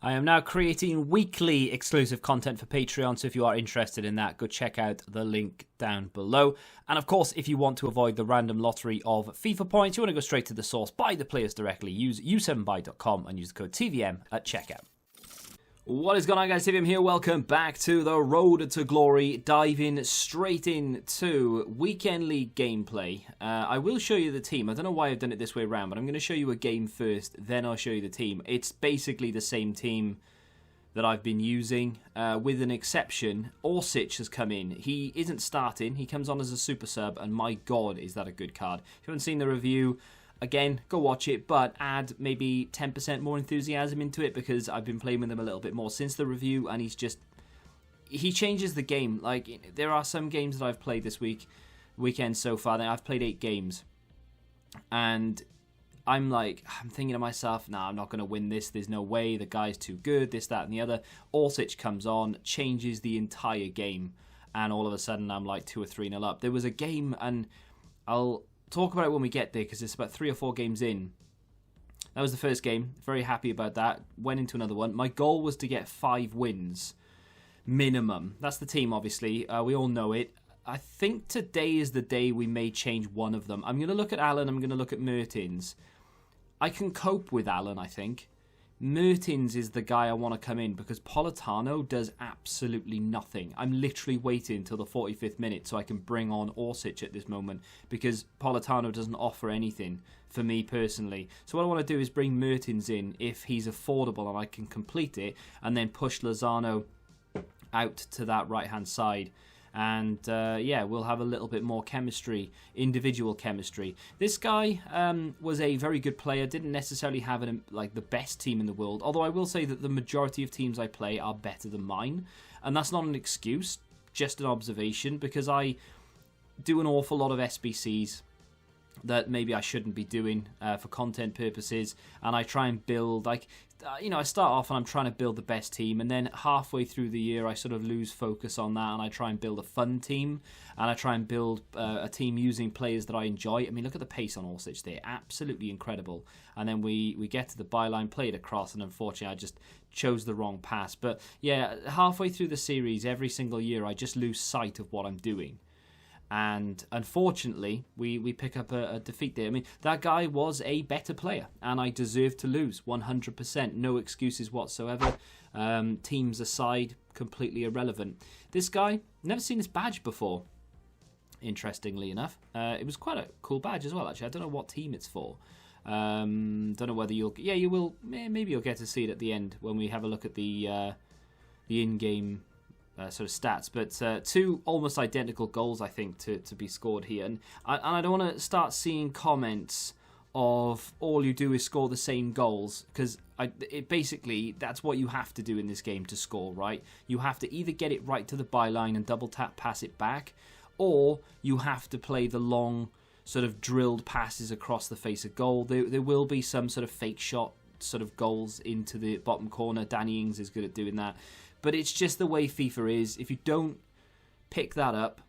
I am now creating weekly exclusive content for Patreon, so if you are interested in that, go check out the link down below. And of course, if you want to avoid the random lottery of FIFA points, you want to go straight to the source, buy the players directly, use u7buy.com and use the code TVM at checkout. What is going on, guys? TVM here. Welcome back to the Road to Glory. Diving straight into Weekend League gameplay. I will show you the team. I don't know why I've done it this way around, but I'm going to show you a game first, then I'll show you the team. It's basically the same team that I've been using, with an exception. Orsic has come in. He isn't starting. He comes on as a super sub, and my god, is that a good card. If you haven't seen the review, again, go watch it, but add maybe 10% more enthusiasm into it because I've been playing with him a little bit more since the review, and he changes the game. Like, there are some games that I've played this weekend so far. I've played 8 games, and I'm thinking to myself, nah, I'm not going to win this. There's no way. The guy's too good, this, that, and the other. Orsic comes on, changes the entire game, and all of a sudden I'm like 2 or 3-0 up. There was a game, and I'll talk about it when we get there because it's about 3 or 4 games in. That was the first game. Very happy about that. Went into another one. My goal was to get 5 wins minimum. That's the team, obviously. We all know it. I think today is the day we may change one of them. I'm going to look at Alan. I'm going to look at Mertens. I can cope with Alan, I think. Mertens is the guy I want to come in because Politano does absolutely nothing. I'm literally waiting until the 45th minute so I can bring on Orsic at this moment because Politano doesn't offer anything for me personally. So what I want to do is bring Mertens in if he's affordable and I can complete it, and then push Lozano out to that right-hand side. And yeah, we'll have a little bit more chemistry, individual chemistry. This guy was a very good player, didn't necessarily have the best team in the world, although I will say that the majority of teams I play are better than mine, and that's not an excuse, just an observation, because I do an awful lot of SBCs that maybe I shouldn't be doing for content purposes, and I try and build, I start off and I'm trying to build the best team, and then halfway through the year I sort of lose focus on that, and I try and build a fun team, and I try and build a team using players that I enjoy. I mean, look at the pace on Orsic there, absolutely incredible. And then we get to the byline, play it across, and unfortunately I just chose the wrong pass. But yeah, halfway through the series, every single year I just lose sight of what I'm doing. And unfortunately, we pick up a defeat there. I mean, that guy was a better player, and I deserved to lose 100%. No excuses whatsoever. Teams aside, completely irrelevant. This guy, never seen this badge before, interestingly enough. It was quite a cool badge as well, actually. I don't know what team it's for. Don't know whether you'll... Yeah, you will. Maybe you'll get to see it at the end when we have a look at the in-game sort of stats, but 2 almost identical goals, I think, to be scored here. And I don't want to start seeing comments of all you do is score the same goals, because basically that's what you have to do in this game to score, right? You have to either get it right to the byline and double tap pass it back, or you have to play the long sort of drilled passes across the face of goal. There will be some sort of fake shot sort of goals into the bottom corner. Danny Ings is good at doing that. But it's just the way FIFA is. If you don't pick that up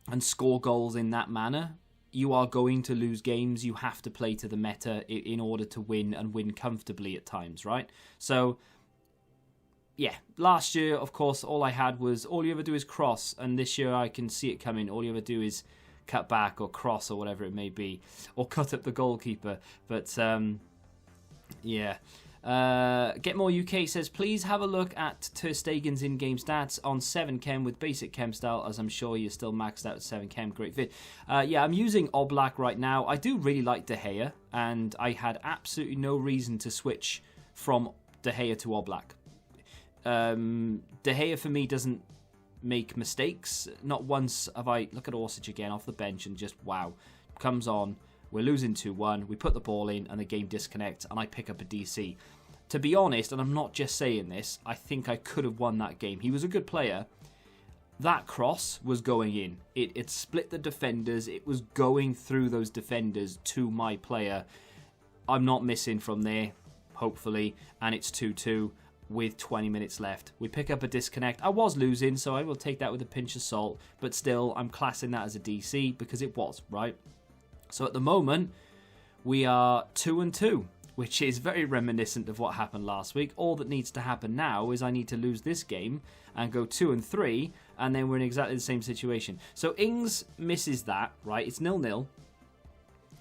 and score goals in that manner, you are going to lose games. You have to play to the meta in order to win, and win comfortably at times, right? So, yeah, last year, of course, all I had was all you ever do is cross, and this year I can see it coming. All you ever do is cut back or cross or whatever it may be, or cut up the goalkeeper. But, yeah. Get More UK says, please have a look at Ter Stegen's in-game stats on 7chem with basic chem style, as I'm sure you're still maxed out at 7chem. Great fit. Yeah, I'm using Oblak right now. I do really like De Gea, and I had absolutely no reason to switch from De Gea to Oblak. De Gea for me doesn't make mistakes. Not once have I... Look at Orsic again off the bench and just, wow, comes on. We're losing 2-1, we put the ball in, and the game disconnects, and I pick up a DC. To be honest, and I'm not just saying this, I think I could have won that game. He was a good player. That cross was going in. It split the defenders. It was going through those defenders to my player. I'm not missing from there, hopefully, and it's 2-2 with 20 minutes left. We pick up a disconnect. I was losing, so I will take that with a pinch of salt, but still, I'm classing that as a DC because it was, right? So at the moment, we are 2-2. which is very reminiscent of what happened last week. All that needs to happen now is I need to lose this game and go 2-3, and then we're in exactly the same situation. So Ings misses that, right? It's 0-0.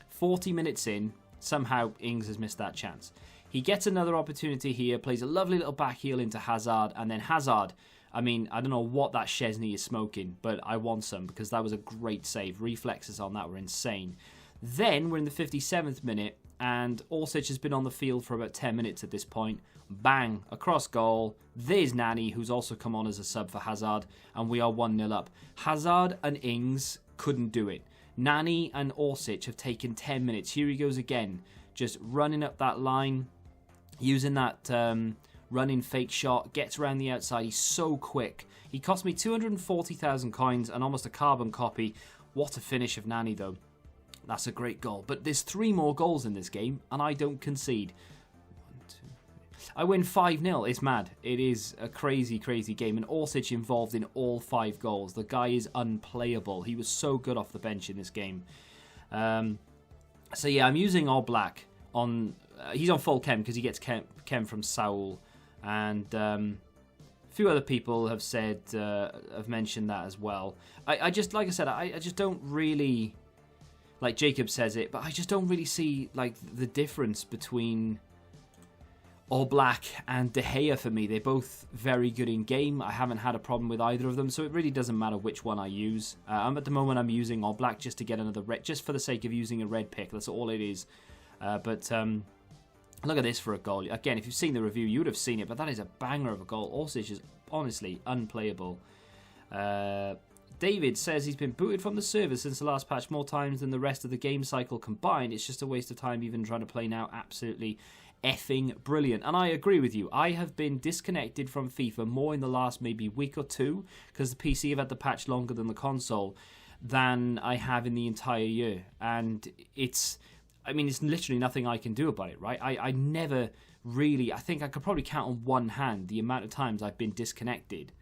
40 minutes in, somehow Ings has missed that chance. He gets another opportunity here, plays a lovely little back heel into Hazard, and then Hazard, I mean, I don't know what that Szczesny is smoking, but I want some because that was a great save. Reflexes on that were insane. Then we're in the 57th minute, and Orsic has been on the field for about 10 minutes at this point. Bang, across goal. There's Nani, who's also come on as a sub for Hazard, and we are 1-0 up. Hazard and Ings couldn't do it. Nani and Orsic have taken 10 minutes. Here he goes again, just running up that line, using that running fake shot, gets around the outside. He's so quick. He cost me 240,000 coins and almost a carbon copy. What a finish of Nani, though. That's a great goal. But there's 3 more goals in this game, and I don't concede. 1, 2, 3. I win 5-0. It's mad. It is a crazy, crazy game. And Orsic involved in all 5 goals. The guy is unplayable. He was so good off the bench in this game. So yeah, I'm using all black on... he's on full chem because he gets chem from Saul. And a few other people have said, have mentioned that as well. I just, like I said, I just don't really... Like Jacob says it, but I just don't really see like the difference between All Black and De Gea for me. They're both very good in game. I haven't had a problem with either of them, so it really doesn't matter which one I use. At the moment, I'm using All Black just to get another red, just for the sake of using a red pick. That's all it is. But look at this for a goal. Again, if you've seen the review, you would have seen it, but that is a banger of a goal. Orsic is honestly unplayable. David says he's been booted from the server since the last patch more times than the rest of the game cycle combined. It's just a waste of time even trying to play now. Absolutely effing brilliant. And I agree with you. I have been disconnected from FIFA more in the last maybe week or two because the PC have had the patch longer than the console than I have in the entire year. And it's literally nothing I can do about it, right? I never really... I think I could probably count on one hand the amount of times I've been disconnected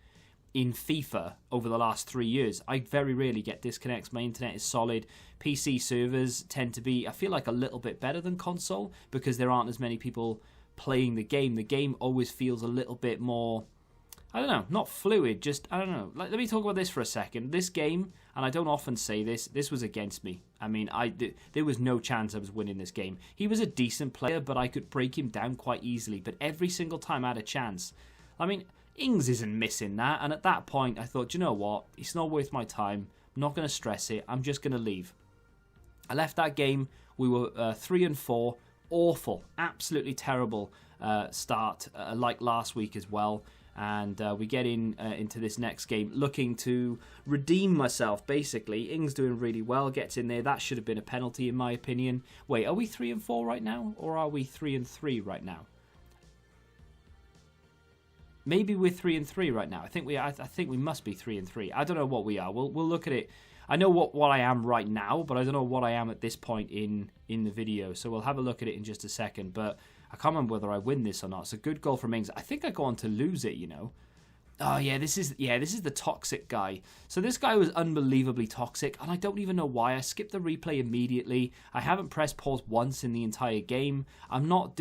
in FIFA over the last 3 years. I very rarely get disconnects. My internet is solid. PC servers tend to be, I feel like, a little bit better than console because there aren't as many people playing the game. The game always feels a little bit more, I don't know, not fluid, just, I don't know. Let me talk about this for a second. This game, and I don't often say this was against me. I mean, there was no chance I was winning this game. He was a decent player, but I could break him down quite easily. But every single time I had a chance, I mean... Ings isn't missing that, and at that point I thought, you know what, it's not worth my time, I'm not going to stress it, I'm just going to leave. I left that game, we were 3-4, awful, absolutely terrible start, like last week as well, and we get into this next game looking to redeem myself, basically. Ings doing really well, gets in there, that should have been a penalty in my opinion. Wait, are we 3-4 right now, or are we 3-3 right now? Maybe we're 3-3 right now. I think we must be 3-3. I don't know what we are. We'll look at it. I know what I am right now, but I don't know what I am at this point in the video. So we'll have a look at it in just a second. But I can't remember whether I win this or not. It's a good goal from Ings. I think I go on to lose it, you know. Oh yeah, this is the toxic guy. So this guy was unbelievably toxic, and I don't even know why. I skipped the replay immediately. I haven't pressed pause once in the entire game. I'm not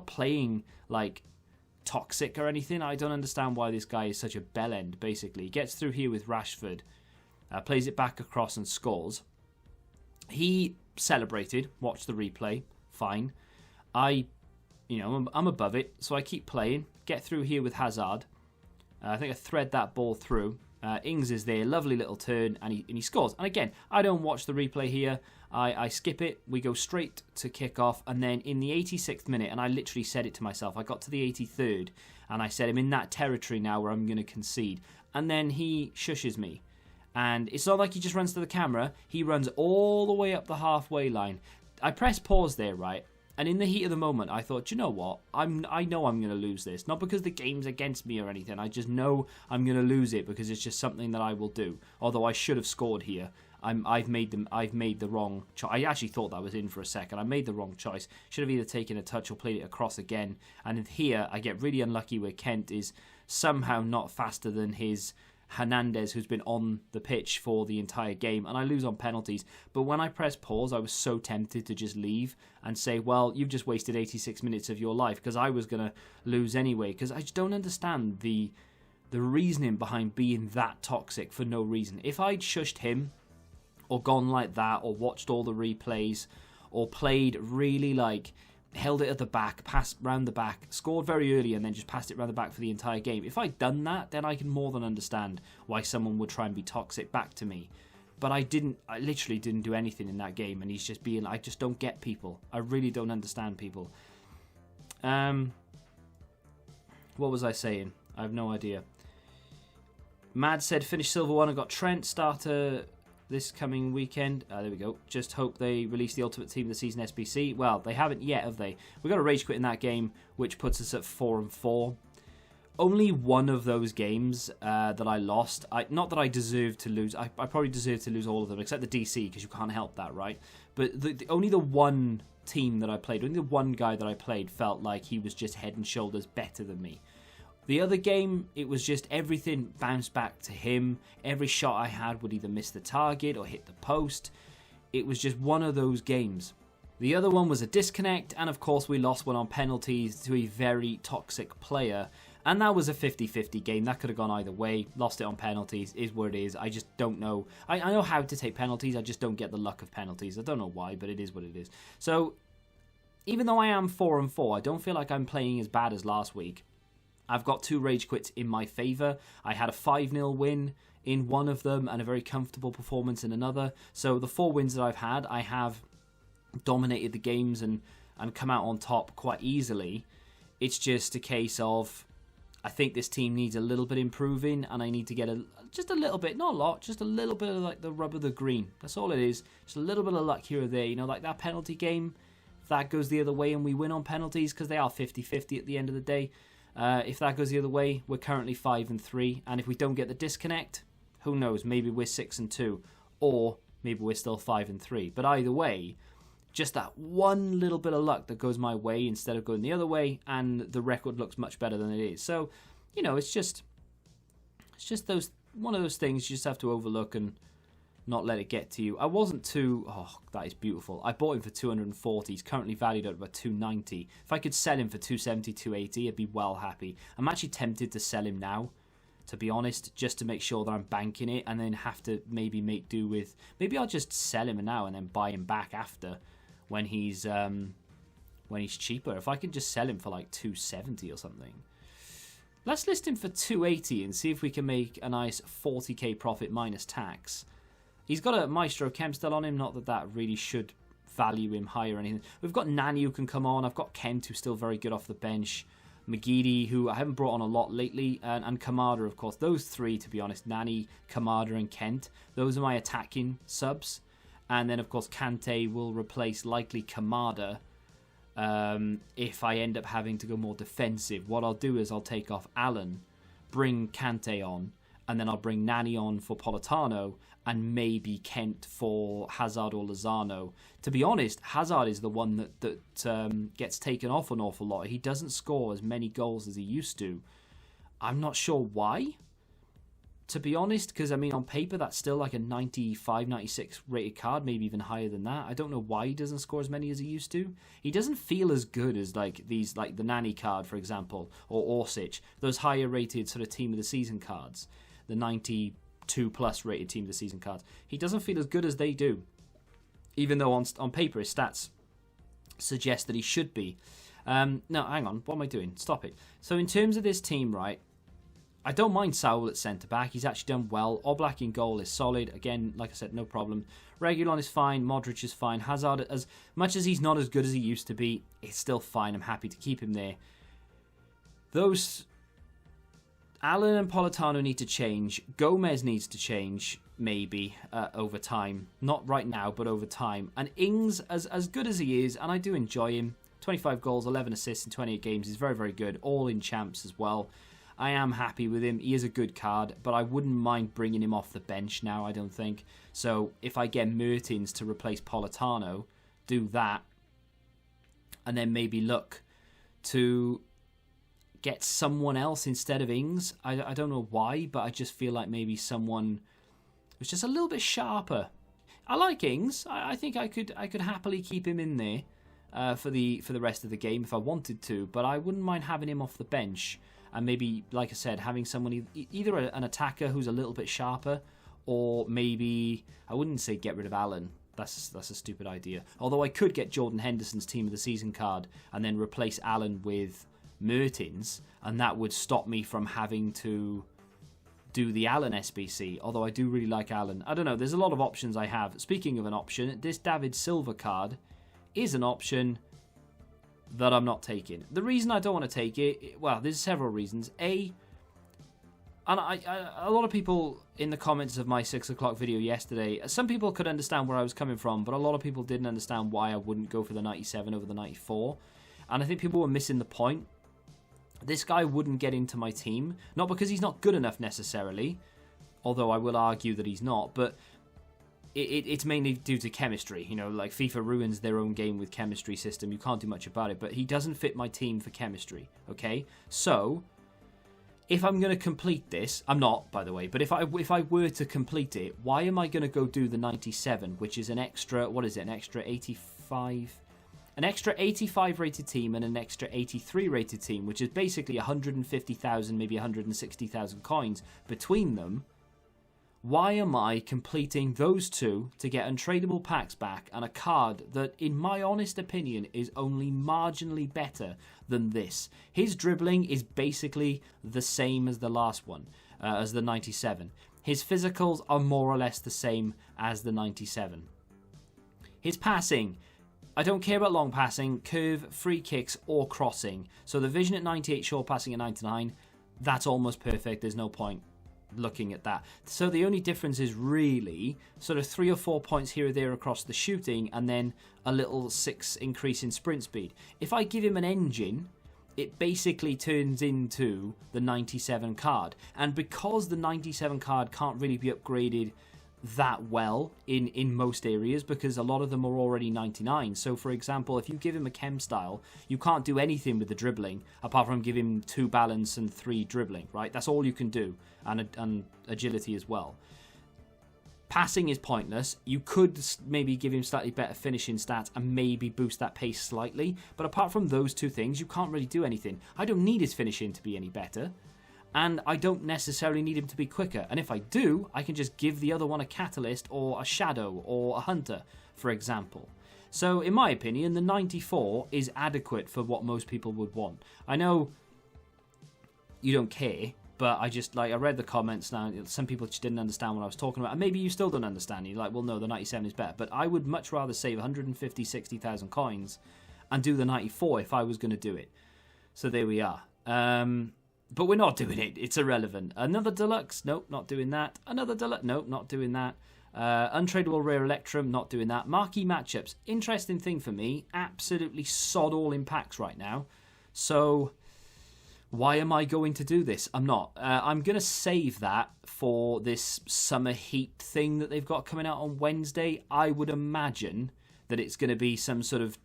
playing like toxic or anything. I don't understand why this guy is such a bellend, basically. He gets through here with Rashford, plays it back across and scores. He celebrated, watched the replay, fine. I'm above it, so I keep playing, get through here with Hazard. I think I thread that ball through. Ings is there, lovely little turn, and he scores. And again, I don't watch the replay here. I skip it, we go straight to kick off, and then in the 86th minute, and I literally said it to myself, I got to the 83rd, and I said, I'm in that territory now where I'm going to concede. And then he shushes me. And it's not like he just runs to the camera, he runs all the way up the halfway line. I pressed pause there, right? And in the heat of the moment, I thought, you know what? I know I'm going to lose this. Not because the game's against me or anything. I just know I'm going to lose it because it's just something that I will do. Although I should have scored here. I've made the wrong choice. I actually thought that was in for a second. I made the wrong choice. Should have either taken a touch or played it across again. And here, I get really unlucky where Kent is somehow not faster than his Hernandez, who's been on the pitch for the entire game, and I lose on penalties. But when I press pause, I was so tempted to just leave and say, well, you've just wasted 86 minutes of your life, because I was going to lose anyway, because I just don't understand the reasoning behind being that toxic for no reason. If I'd shushed him, or gone like that, or watched all the replays, or played really like, held it at the back, passed round the back, scored very early and then just passed it round the back for the entire game. If I'd done that, then I can more than understand why someone would try and be toxic back to me. But I literally didn't do anything in that game, and he's just being, I just don't get people. I really don't understand people. What was I saying? I have no idea. Mad said, finish Silver 1 and got Trent starter this coming weekend. There we go. Just hope they release the Ultimate Team of the Season SBC. Well, they haven't yet, have they? We got a rage quit in that game, which puts us at 4-4. Only one of those games that I lost. Not that I deserved to lose. I probably deserved to lose all of them, except the DC, because you can't help that, right? But only the one team that I played, only the one guy that I played felt like he was just head and shoulders better than me. The other game, it was just everything bounced back to him. Every shot I had would either miss the target or hit the post. It was just one of those games. The other one was a disconnect, and of course we lost one on penalties to a very toxic player. And that was a 50-50 game. That could have gone either way. Lost it on penalties, is what it is. I just don't know. I know how to take penalties, I just don't get the luck of penalties. I don't know why, but it is what it is. So, even though I am 4-4, I don't feel like I'm playing as bad as last week. I've got 2 rage quits in my favour. I had a 5-0 win in one of them and a very comfortable performance in another. So the 4 wins that I've had, I have dominated the games and come out on top quite easily. It's just a case of, I think this team needs a little bit improving, and I need to get just a little bit, not a lot, just a little bit of like the rub of the green. That's all it is. Just a little bit of luck here or there. You know, like that penalty game, if that goes the other way and we win on penalties, because they are 50-50 at the end of the day. If that goes the other way, we're currently 5-3, and if we don't get the disconnect, who knows? Maybe we're 6-2, or maybe we're still 5-3. But either way, just that one little bit of luck that goes my way instead of going the other way, and the record looks much better than it is. So, you know, it's just one of those things you just have to overlook and not let it get to you. I wasn't too... Oh, that is beautiful. I bought him for 240. He's currently valued at about 290. If I could sell him for 270, 280, I'd be well happy. I'm actually tempted to sell him now, to be honest, just to make sure that I'm banking it, and then have to maybe make do with... Maybe I'll just sell him now and then buy him back after when he's cheaper. If I could just sell him for like 270 or something. Let's list him for 280 and see if we can make a nice 40k profit minus tax. He's got a Maestro Chem still on him, not that that really should value him higher or anything. We've got Nani who can come on. I've got Kent who's still very good off the bench. McGeady, who I haven't brought on a lot lately, and Kamada, of course. Those 3, to be honest, Nani, Kamada and Kent, those are my attacking subs. And then, of course, Kante will replace likely Kamada if I end up having to go more defensive. What I'll do is I'll take off Allen, bring Kante on, and then I'll bring Nani on for Politano, and maybe Kent for Hazard or Lozano. To be honest, Hazard is the one that gets taken off an awful lot. He doesn't score as many goals as he used to. I'm not sure why, to be honest, because, I mean, on paper, that's still like a 95, 96 rated card, maybe even higher than that. I don't know why he doesn't score as many as he used to. He doesn't feel as good as, like, these, like the Nani card, for example, or Orsic, those higher rated sort of team of the season cards, the 92+ rated team of the season cards. He doesn't feel as good as they do, even though on paper his stats suggest that he should be. No, hang on, what am I doing? Stop it. So in terms of this team, right, I don't mind Saul at centre-back. He's actually done well. Oblak in goal is solid. Again, like I said, no problem. Reguilon is fine. Modric is fine. Hazard, as much as he's not as good as he used to be, it's still fine. I'm happy to keep him there. Those... Allen and Politano need to change. Gomez needs to change, maybe, over time. Not right now, but over time. And Ings, as good as he is, and I do enjoy him, 25 goals, 11 assists in 28 games, is very, very good. All in champs as well. I am happy with him. He is a good card, but I wouldn't mind bringing him off the bench now, I don't think. So if I get Mertens to replace Politano, do that, and then maybe look to get someone else instead of Ings. I don't know why, but I just feel like maybe someone who's just a little bit sharper. I like Ings. I think I could happily keep him in there for the rest of the game if I wanted to, but I wouldn't mind having him off the bench and maybe, like I said, having someone either an attacker who's a little bit sharper, or maybe I wouldn't say get rid of Allen. That's a stupid idea. Although I could get Jordan Henderson's Team of the Season card and then replace Allen with Mertens, and that would stop me from having to do the Allen SBC, although I do really like Allen. I don't know, there's a lot of options I have. Speaking of an option, this David Silva card is an option that I'm not taking. The reason I don't want to take it, well, there's several reasons. A lot of people in the comments of my 6 o'clock video yesterday, some people could understand where I was coming from, but a lot of people didn't understand why I wouldn't go for the 97 over the 94. And I think people were missing the point. This guy wouldn't get into my team, not because he's not good enough necessarily, although I will argue that he's not, but it's mainly due to chemistry. You know, like FIFA ruins their own game with chemistry system. You can't do much about it, but he doesn't fit my team for chemistry, okay? So, if I'm going to complete this, I'm not, by the way, but if I were to complete it, why am I going to go do the 97, which is an extra, what is it, an extra 85... An extra 85 rated team and an extra 83 rated team, which is basically 150,000, maybe 160,000 coins between them. Why am I completing those two to get untradeable packs back and a card that, in my honest opinion, is only marginally better than this? His dribbling is basically the same as the last one, as the 97. His physicals are more or less the same as the 97. His passing, I don't care about long passing, curve, free kicks, or crossing. So the vision at 98, short passing at 99, that's almost perfect. There's no point looking at that. So the only difference is really sort of 3 or 4 points here or there across the shooting, and then a little 6 increase in sprint speed. If I give him an engine, it basically turns into the 97 card. And because the 97 card can't really be upgraded that well in most areas, because a lot of them are already 99. So for example, if you give him a chem style, you can't do anything with the dribbling apart from give him 2 balance and 3 dribbling, right? That's all you can do, and agility as well. Passing is pointless. You could maybe give him slightly better finishing stats and maybe boost that pace slightly, but apart from those 2 things, you can't really do anything. I don't need his finishing to be any better, and I don't necessarily need him to be quicker. And if I do, I can just give the other one a catalyst or a shadow or a hunter, for example. So in my opinion, the 94 is adequate for what most people would want. I know you don't care, but I read the comments now. Some people just didn't understand what I was talking about, and maybe you still don't understand. You're like, well, no, the 97 is better. But I would much rather save 150, 60,000 coins and do the 94 if I was going to do it. So there we are. But we're not doing it. It's irrelevant. Another deluxe? Nope, not doing that. Another deluxe? Nope, not doing that. Untradeable rare electrum? Not doing that. Marquee matchups. Interesting thing for me. Absolutely sod all in packs right now. So why am I going to do this? I'm not. I'm going to save that for this summer heat thing that they've got coming out on Wednesday. I would imagine that it's going to be some sort of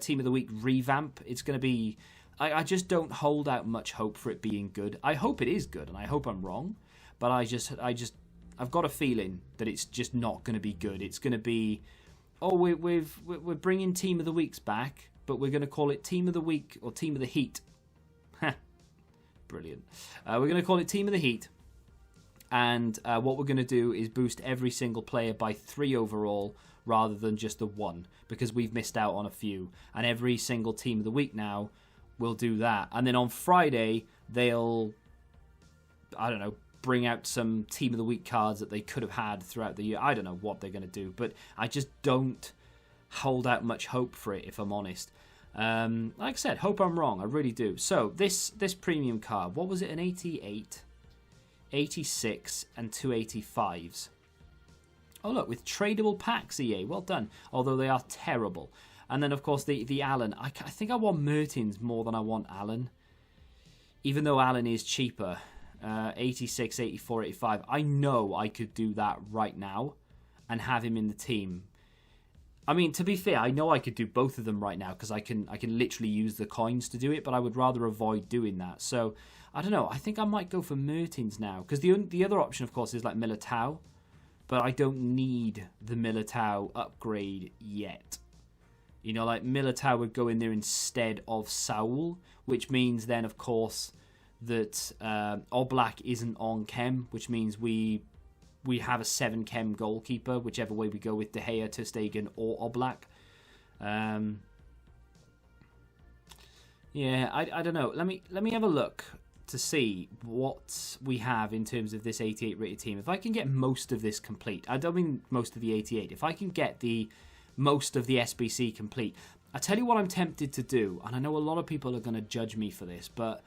Team of the Week revamp. It's going to be... I just don't hold out much hope for it being good. I hope it is good, and I hope I'm wrong. But I've got a feeling that it's just not going to be good. It's going to be, oh, we're bringing Team of the Weeks back, but we're going to call it Team of the Week or Team of the Heat. Brilliant. We're going to call it Team of the Heat. And what we're going to do is boost every single player by 3 overall rather than just the 1, because we've missed out on a few. And every single Team of the Week now will do that. And then on Friday, they'll, I don't know, bring out some Team of the Week cards that they could have had throughout the year. I don't know what they're going to do, but I just don't hold out much hope for it, if I'm honest. Like I said, hope I'm wrong. I really do. So, this premium card, what was it? An 88, 86, and 2 85s. Oh, look, with tradable packs, EA. Well done. Although they are terrible. And then, of course, the Allen. I think I want Mertens more than I want Allen. Even though Allen is cheaper. 86, 84, 85. I know I could do that right now and have him in the team. I mean, to be fair, I know I could do both of them right now because I can literally use the coins to do it, but I would rather avoid doing that. So, I don't know. I think I might go for Mertens now because the other option, of course, is like Militao, but I don't need the Militao upgrade yet. You know, like Militao would go in there instead of Saul, which means then, of course, that Oblak isn't on Chem, which means we have a 7 Chem goalkeeper, whichever way we go with De Gea, Ter Stegen, or Oblak. Yeah, I don't know. Let me have a look to see what we have in terms of this 88 rated team. If I can get most of this complete, I don't mean most of the 88. If I can get the most of the SBC complete, I tell you what I'm tempted to do, and I know a lot of people are going to judge me for this, but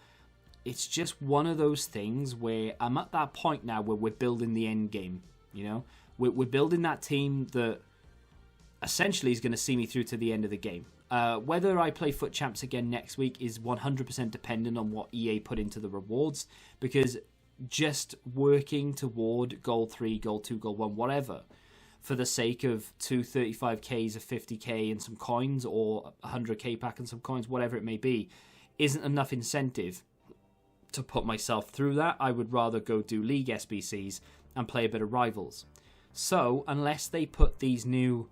it's just one of those things where I'm at that point now where we're building the end game. You know, we're building that team that essentially is going to see me through to the end of the game. Whether I play Foot Champs again next week is 100% dependent on what EA put into the rewards, because just working toward goal 3, goal 2, goal 1, whatever, for the sake of 2 35Ks, a 50K and some coins, or a 100K pack and some coins, whatever it may be, isn't enough incentive to put myself through that. I would rather go do League SBCs and play a bit of Rivals. So, unless they put these new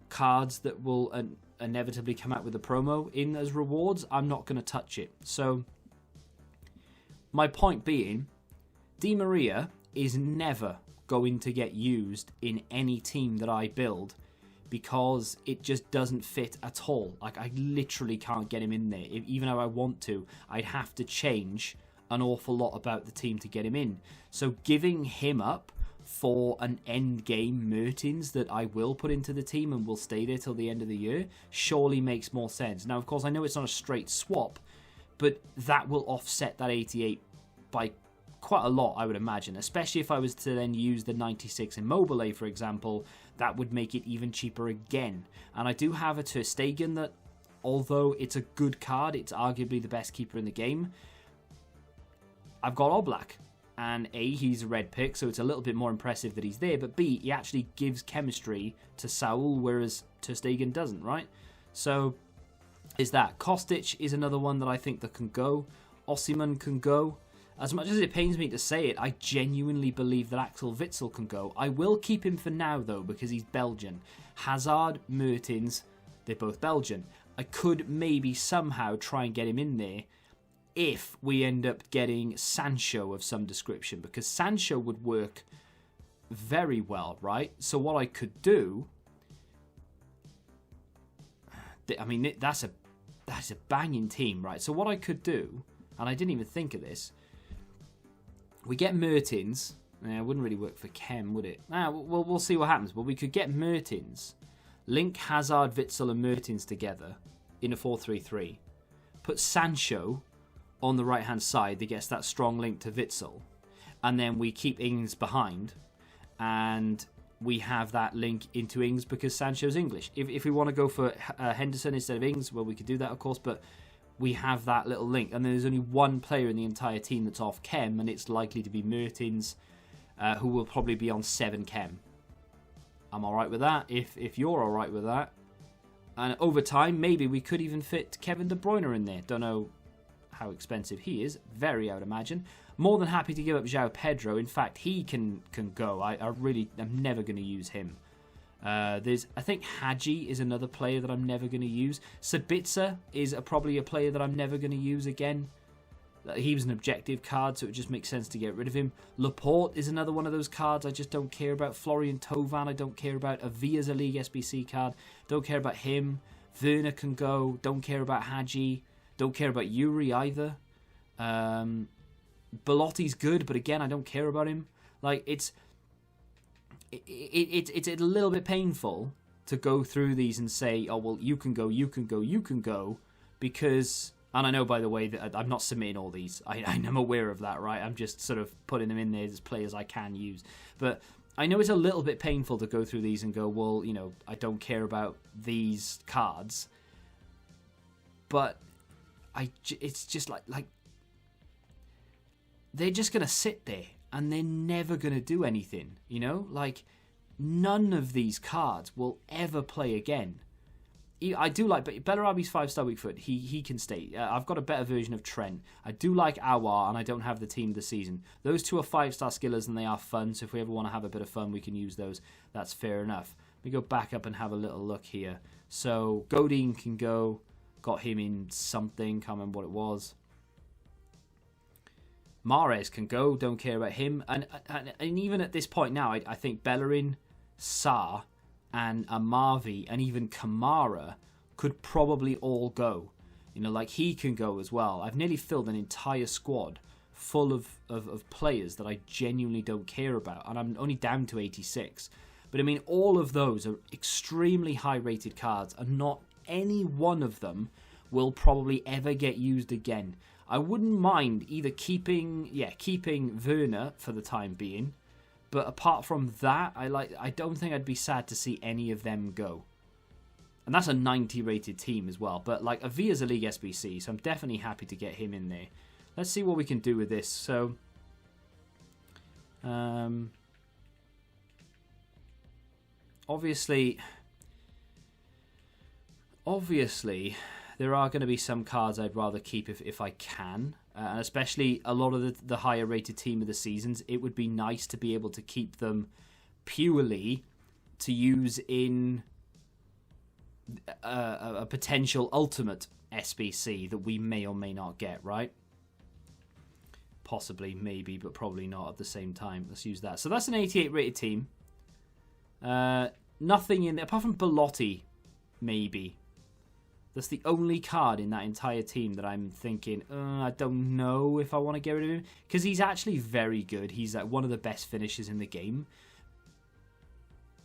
cards that will inevitably come out with a promo in as rewards, I'm not going to touch it. So, my point being, Di Maria is never going to get used in any team that I build because it just doesn't fit at all. Like, I literally can't get him in there. Even though I want to, I'd have to change an awful lot about the team to get him in. So giving him up for an end game Mertens that I will put into the team and will stay there till the end of the year surely makes more sense. Now, of course, I know it's not a straight swap, but that will offset that 88 by quite a lot, I would imagine, especially if I was to then use the 96 Immobile, for example. That would make it even cheaper again. And I do have a Ter Stegen that, although it's a good card, it's arguably the best keeper in the game. I've got Oblak, and A, he's a red pick, so it's a little bit more impressive that he's there, but B, he actually gives chemistry to Saul, whereas Ter Stegen doesn't, right? So, is that. Kostic is another one that I think that can go. Osimhen can go. As much as it pains me to say it, I genuinely believe that Axel Witsel can go. I will keep him for now, though, because he's Belgian. Hazard, Mertens, they're both Belgian. I could maybe somehow try and get him in there if we end up getting Sancho of some description, because Sancho would work very well, right? So what I could do, I mean, that's a banging team, right? So what I could do, and I didn't even think of this, we get Mertens. It wouldn't really work for Chem, would it? We'll see what happens. But we could get Mertens, link Hazard, Witsel and Mertens together in a 4-3-3, put Sancho on the right-hand side that gets that strong link to Witsel, and then we keep Ings behind, and we have that link into Ings because Sancho's English. If we want to go for Henderson instead of Ings, well, we could do that, of course, but we have that little link. And then there's only one player in the entire team that's off Chem, and it's likely to be Mertens, who will probably be on 7 Chem. I'm all right with that, if you're all right with that. And over time, maybe we could even fit Kevin De Bruyne in there. Don't know how expensive he is. Very, I would imagine. More than happy to give up João Pedro. In fact, he can go. I'm never going to use him. I think Hadji is another player that I'm never going to use. Sabitzer is probably a player that I'm never going to use again. He was an objective card, so it just makes sense to get rid of him. Laporte is another one of those cards I just don't care about. Florian Thauvin I don't care about. Avia's a League SBC card. Don't care about him. Werner can go. Don't care about Hadji. Don't care about Yuri either. Belotti's good, but again, I don't care about him. Like, it's a little bit painful to go through these and say, oh, well, you can go, you can go, you can go, because, and I know, by the way, that I'm not submitting all these. I'm aware of that, right? I'm just sort of putting them in there as players I can use. But I know it's a little bit painful to go through these and go, well, you know, I don't care about these cards. But it's just like they're just going to sit there and they're never going to do anything, you know? Like, none of these cards will ever play again. I do like Bellarabi's 5-star weak foot. He can stay. I've got a better version of Trent. I do like Awar, and I don't have the team of the season. Those two are 5-star skillers, and they are fun. So if we ever want to have a bit of fun, we can use those. That's fair enough. Let me go back up and have a little look here. So Godine can go. Got him in something. Can't remember what it was. Mahrez can go. Don't care about him. And even at this point now, I think Bellerin, Sarr, and Amavi and even Kamara could probably all go. You know, like he can go as well. I've nearly filled an entire squad full of players that I genuinely don't care about. And I'm only down to 86. But I mean, all of those are extremely high rated cards, and not any one of them will probably ever get used again. I wouldn't mind either keeping Werner for the time being. But apart from that, I don't think I'd be sad to see any of them go. And that's a 90 rated team as well. But like Avia's a League SBC, so I'm definitely happy to get him in there. Let's see what we can do with this. So, obviously, there are going to be some cards I'd rather keep if I can. Especially a lot of the higher rated team of the seasons. It would be nice to be able to keep them purely to use in a potential ultimate SBC that we may or may not get, right? Possibly, maybe, but probably not at the same time. Let's use that. So that's an 88 rated team. Nothing in there, apart from Belotti, maybe. That's the only card in that entire team that I'm thinking, I don't know if I want to get rid of him. Because he's actually very good. He's like one of the best finishers in the game.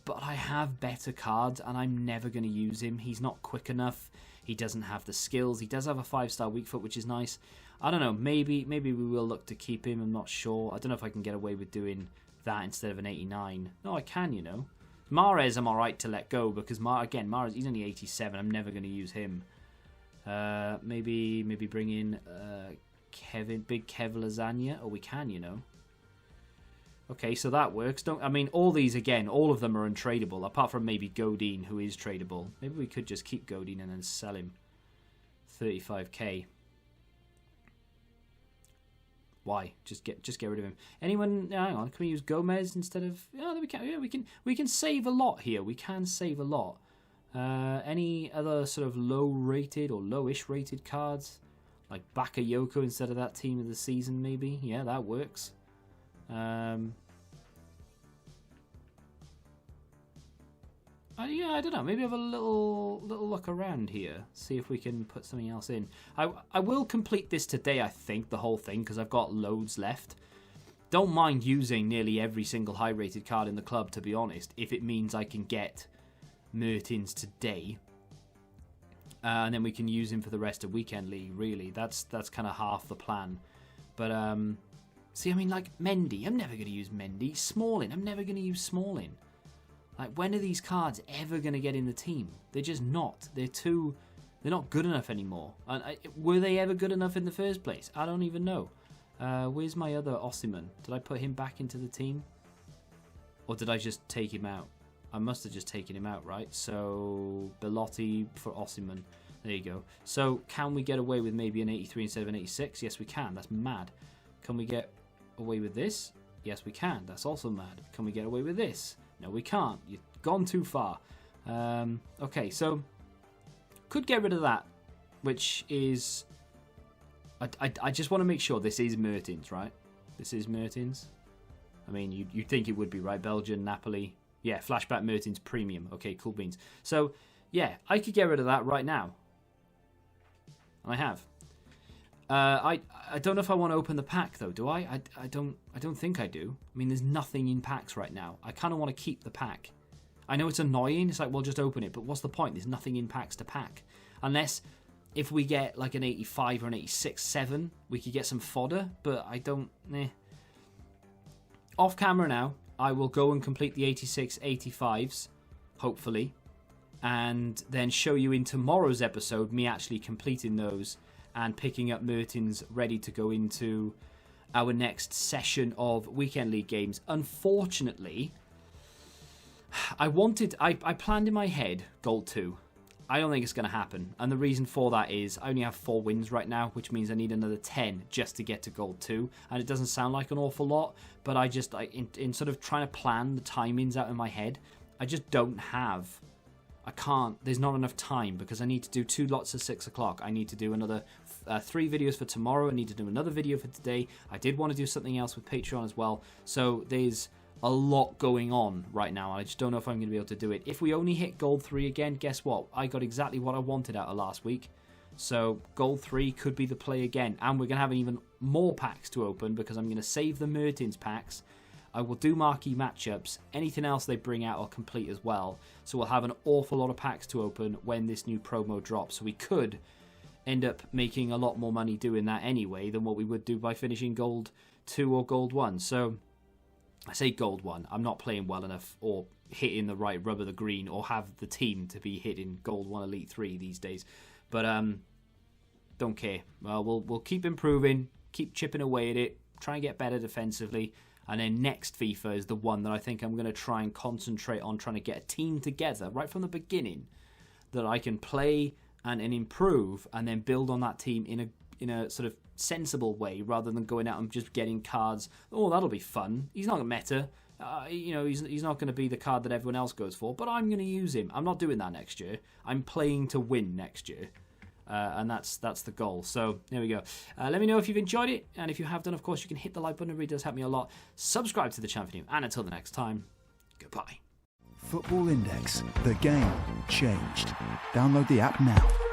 But I have better cards, and I'm never going to use him. He's not quick enough. He doesn't have the skills. He does have a 5-star weak foot, which is nice. I don't know. Maybe we will look to keep him. I'm not sure. I don't know if I can get away with doing that instead of an 89. No, I can, you know. Mahrez, I'm alright to let go because Mahrez, he's only 87. I'm never going to use him. Maybe bring in Big Kev Lasagna. Oh, we can, you know. Okay, so that works. All these again, all of them are untradeable, apart from maybe Godine, who is tradable. Maybe we could just keep Godine and then sell him. 35k. Why? Just get rid of him. Anyone? Hang on. Can we use Gomez instead of? Oh, we can. Yeah, we can save a lot here. We can save a lot. Any other sort of low-rated or lowish rated cards, like Bakayoko instead of that team of the season? Maybe. Yeah, that works. I don't know. Maybe have a little look around here. See if we can put something else in. I will complete this today, I think, the whole thing, because I've got loads left. Don't mind using nearly every single high-rated card in the club, to be honest, if it means I can get Mertens today. And then we can use him for the rest of Weekend League, really. That's kind of half the plan. But, see, I mean, like, Mendy. I'm never going to use Mendy. Smalling. I'm never going to use Smalling. Like, when are these cards ever going to get in the team? They're just not. They're not good enough anymore. And were they ever good enough in the first place? I don't even know. Where's my other Osimhen? Did I put him back into the team? Or did I just take him out? I must have just taken him out, right? So, Belotti for Osimhen. There you go. So, can we get away with maybe an 83 instead of an 86? Yes, we can. That's mad. Can we get away with this? Yes, we can. That's also mad. Can we get away with this? No, we can't. You've gone too far. Okay, so could get rid of that, which is... I just want to make sure this is Mertens, right? This is Mertens. I mean, you'd think it would be, right? Belgian, Napoli. Yeah, Flashback Mertens Premium. Okay, cool beans. So, yeah, I could get rid of that right now. And I have. I don't know if I want to open the pack though, do I? I don't think I do. I mean, there's nothing in packs right now. I kind of want to keep the pack. I know it's annoying. It's like, well, just open it. But what's the point? There's nothing in packs to pack. Unless if we get like an 85 or an 86, 7, we could get some fodder. But I don't... Off camera now, I will go and complete the 86, 85s, hopefully. And then show you in tomorrow's episode me actually completing those and picking up Mertens ready to go into our next session of Weekend League games. Unfortunately, I planned in my head Gold 2. I don't think it's going to happen. And the reason for that is I only have 4 wins right now, which means I need another 10 just to get to Gold 2. And it doesn't sound like an awful lot, but in sort of trying to plan the timings out in my head, I just don't have... I can't. There's not enough time because I need to do 2 lots of 6 o'clock. I need to do another 3 videos for tomorrow. I need to do another video for today. I did want to do something else with Patreon as well. So there's a lot going on right now. I just don't know if I'm going to be able to do it. If we only hit Gold 3 again, guess what? I got exactly what I wanted out of last week. So Gold 3 could be the play again. And we're going to have even more packs to open because I'm going to save the Mertens packs. I will do marquee matchups. Anything else they bring out I'll complete as well. So we'll have an awful lot of packs to open when this new promo drops. So we could end up making a lot more money doing that anyway than what we would do by finishing Gold 2 or Gold 1. So I say Gold 1. I'm not playing well enough or hitting the right rub of the green or have the team to be hitting Gold 1 Elite 3 these days. But don't care. Well, we'll keep improving, keep chipping away at it, try and get better defensively. And then next FIFA is the one that I think I'm going to try and concentrate on trying to get a team together right from the beginning that I can play and improve and then build on that team in a sort of sensible way rather than going out and just getting cards. Oh, that'll be fun. He's not a meta. He's not going to be the card that everyone else goes for, but I'm going to use him. I'm not doing that next year. I'm playing to win next year. And that's the goal. So there we go. Let me know if you've enjoyed it, and if you have done, of course, you can hit the like button. It really does help me a lot. Subscribe to the channel for new, and until the next time, goodbye. Football Index. The game changed. Download the app now.